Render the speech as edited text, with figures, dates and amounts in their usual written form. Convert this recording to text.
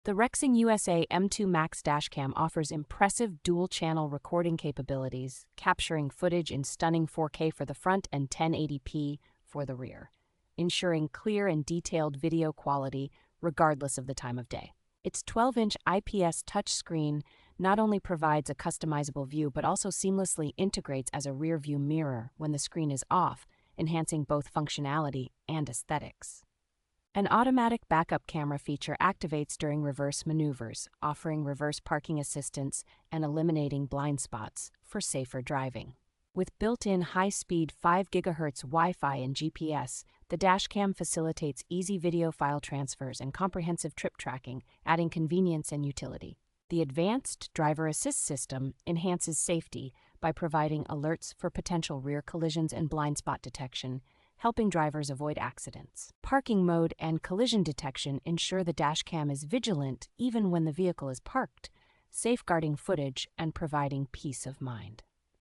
The RexingUSA M2 MAX Dashcam offers impressive dual-channel recording capabilities, capturing footage in stunning 4K for the front and 1080p for the rear, ensuring clear and detailed video quality regardless of the time of day. Its 12-inch IPS touchscreen not only provides a customizable view but also seamlessly integrates as a rear-view mirror when the screen is off, enhancing both functionality and aesthetics. An automatic backup camera feature activates during reverse maneuvers, offering reverse parking assistance and eliminating blind spots for safer driving. With built-in high-speed 5 GHz Wi-Fi and GPS, the dashcam facilitates easy video file transfers and comprehensive trip tracking, adding convenience and utility. The advanced driver assist system enhances safety by providing alerts for potential rear collisions and blind spot detection, helping drivers avoid accidents. Parking mode and collision detection ensure the dashcam is vigilant even when the vehicle is parked, safeguarding footage and providing peace of mind.